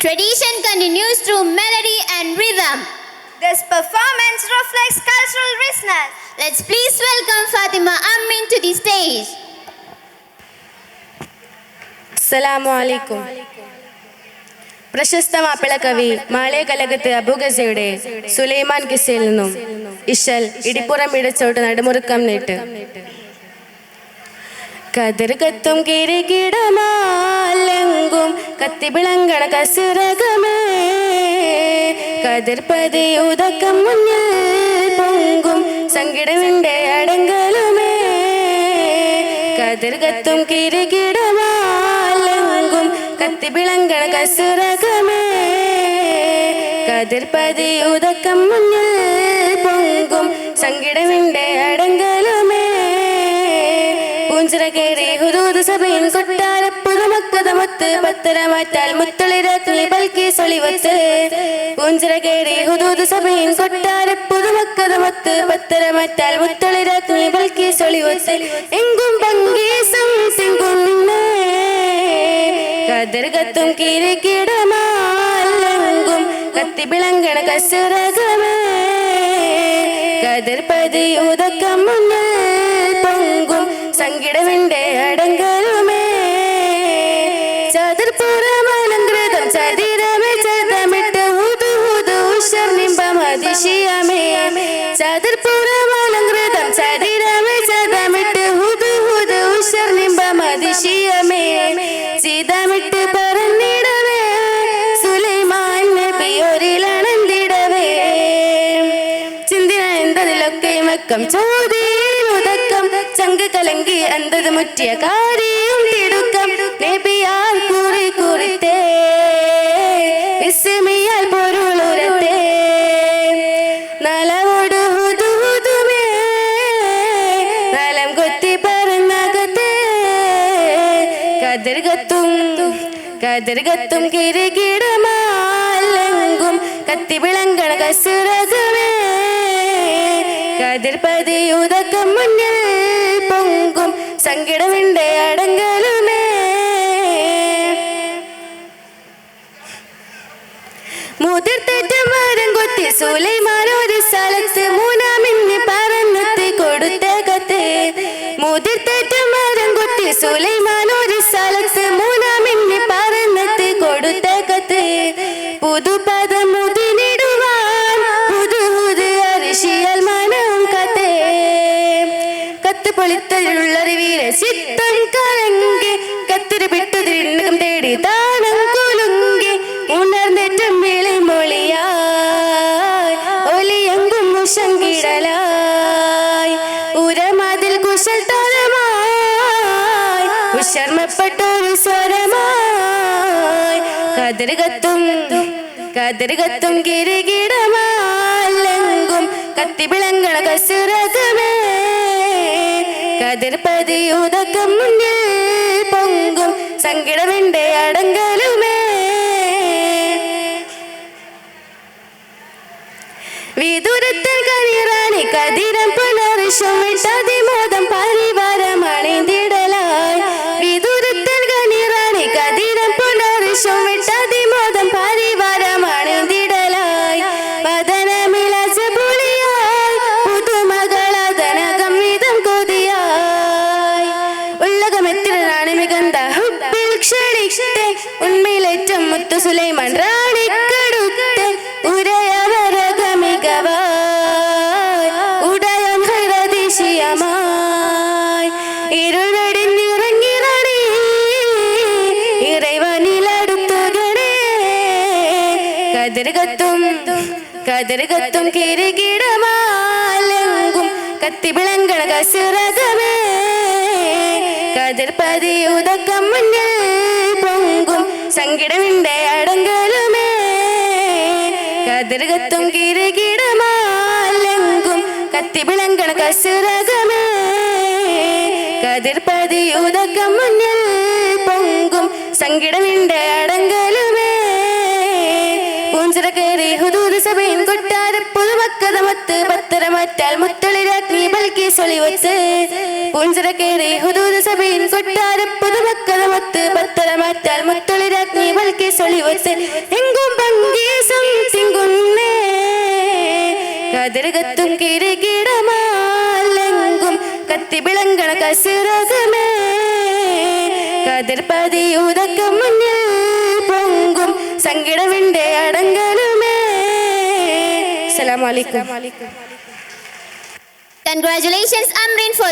Tradition continues through melody and rhythm. This performance reflects cultural richness. Let's please welcome Fatima Amin to the stage. Assalamu alaikum. പ്രശസ്ത മാപ്പിള കവി മാളയ കലകത്ത് അബുഗസയുടെ സുലൈമാൻ കിസ്സയിൽ നിന്നും ഇശൽ ഇടിപ്പുറം ഇടച്ചോട്ട് നടുമുറുക്കം നീട്ട്. കതിർ കത്തും കിരീടമാലെങ്കും കത്തിവിളങ്ങണ കസുരകമേ, കതിർ പതിയുതക്കം മുന്നിൽ പൊങ്കും സങ്കിടവിന്റെ അടങ്കലുമേ. കതിർ കത്തും കിരീടമാലെങ്കും കത്തിവിളങ്ങണ കസുരകമേ, കതിർ പതിയുതക്കം മുന്നിൽ പൊങ്കും സങ്കിടവിന്റെ അടങ്കലുമേ. പൂഞ്ചിറകേറി ഹുദൂദ് സഭയിൽ കൊട്ടാര പുതുമക്കതമൊത്ത് പത്തര മാറ്റാൽ മുത്തളിരത്തുള്ളി പൽക്കി സൊളിവത്ത്. പൂഞ്ചിറകേറി ഹുദൂദ് സഭയിൽ കൊട്ടാര പുതുമക്കതമൊത്ത് പത്തര മാറ്റാൽ മുത്തളിരത്തുള്ളി പൽക്കി സൊളിവത്ത്. എങ്കും പങ്കീസം സിങ്കുന്നേ, കതിർ കത്തും കിരീടമാലെങ്കും കത്തിവിളങ്ങണ കസുരകമേ, കതിർ പതിയുതക്കം മുന്നിൽ പൊങ്കും സങ്കിടവിന്റെ അടങ്കലുമേ. ചതുർപ്പുറമലങ്കൃതം ചതിരമേ ചതമിട്ട് ഊതു ഉഷർനിമ്പം അതിശയമേ. ചതുർപ്പുറമലങ്കൃതം ചതിരമേ ചതമിട്ട് ഊതു ഉഷർനിമ്പം അതിശയമേ. ചിതമിട്ട് പറന്നിടവേ സുലൈമാൻ നബിയോരിലണന്തിടവേ. ചിന്തിന എന്തതിലൊക്കെ മക്കം ചോദ്യം ചങ്ക് കലങ്കി അന്തത് മുറ്റിയ കാര്യം തിടുക്കം നബിയാൽ കുറി കുറിത്തേ വിസ്മയാൽ പൊരുളുരത്തേ. നലവോട് ഹുദുഹുദുമേ നലം കൊത്തി പറന്നകത്തേ. കതിർ കത്തും കിരീടമാലെങ്കും കത്തിവിളങ്ങണ കസുരകമേ, കതിർ പതിയുതക്കം മുന്നിൽ പൊങ്കും സങ്കിടവിന്റെ അടങ്കലുമേ. മുതിർത്തേറ്റ മരം കൊത്തി സുലൈമാൻ ഒരു സ്ഥലത്ത് മൂന്നാമിന്നി പറന്നെത്തി കൊടുത്ത കത്ത്. മുതിർത്തേറ്റ മരം കൊത്തി സുലൈമാൻ ഒരു സ്ഥലത്ത് മൂന്നാമിന്നി പറന്നെത്തി കൊടുത്ത കത്ത്. പുതുപദം മുതിനിടുവാൻ പുതുപുതു അരിശിയാൽ മനം കത്തേ. കത്ത് പൊളിത്തതിലുള്ളറിവീരെ ചിത്തം കലങ്കി കത്തിരി വിട്ടതിരിണ്ണകം തേടി താനം കുലുങ്കി ഉണർന്നേറ്റം വിളിമൊളിയായി ഒലിയങ്കും മുഷങ്കിടലായി ഉരമതിൽ കുശൽ താരമായി ഉശർമ്മപ്പെട്ടൊരു സ്വരമായി. കതിർ കത്തും കിരീടമാലെങ്കും കത്തിവിളങ്ങണ കസുരകമേ, കതിർ പതിയുതക്കം മുന്നിൽ പൊങ്കും സങ്കിടവിന്റെ അടങ്കലുമേ. വിദൂരത്തിൽ കനിറാണി കതിരം പുനർഷം വിട്ടതിമോദം പരിവാരമണിന്തിടലായി. വിദൂരത്തിൽ കനിറാണി കതിരം പുനർഷം വിട്ടതിമോദം പരിവാരമണിന്തിടലായി. വദനമിളച്ച പുളിയായി പുതുമകളതനകം വിധം കൊതിയായി. ഉള്ളകമെത്തിര റാണി മികന്ത ഹുബിൽ ക്ഷണിchte ഉണ്മയിലേറ്റം മുത്തു സുലൈമാൻ റാണിക്കടുത്തെ ഉരയവരകമികവായി ഉടയൻ ഹൈരതിശയമായി. ഇരുൾ വെടിഞ്ഞിറങ്ങി റാണി ഇറവനിലടുത്തുകണേ. കതിർ കത്തും കിരീടമാലെങ്കും കത്തിവിളങ്ങണ കസുരകമേ, കതിർ പതിയുതക്കം മുന്നിൽ പൊങ്കും സങ്കിടവിന്റെ അടങ്കലുമേ. കതിർ കത്തും കിരീടമാലെങ്കും കത്തിവിളങ്ങണ കസുരകമേ, കതിർ പതിയുതക്കം മുന്നിൽ പൊങ്കും സങ്കിടവിന്റെ അടങ്കലുമേ. പൂഞ്ചിറകേറി ഹുദൂദ് സഭയിൽ കൊട്ടാര പുതുമക്കതമത്ത് പത്തരമാറ്റാൽ മുത്തളിരാഗ്നി ബൽക്കി സൊളിവത്ത് പൂഞ്ചിറക്കേറി ഹുദൂദ് സബീൻ കൊട്ടാര പുതുമക്കതമത്ത് പത്തരമാറ്റാൽ മുത്തളിരാഗ്നി ബൽക്കി സൊളിവത്ത് എങ്കും പങ്കീസം തിങ്കുന്നേ കതിർകത്തും കിരകിടമാലെങ്കും കത്തി വിളങ്ങണ കസിറകമേ കതിർപതിയുതക്കം മുന്നിൽ പൊങ്കും സങ്കിടവിന്റെ അടങ്കലുമേ. അസ്സലാമു അലൈക്കും. Congratulations, Amrin, for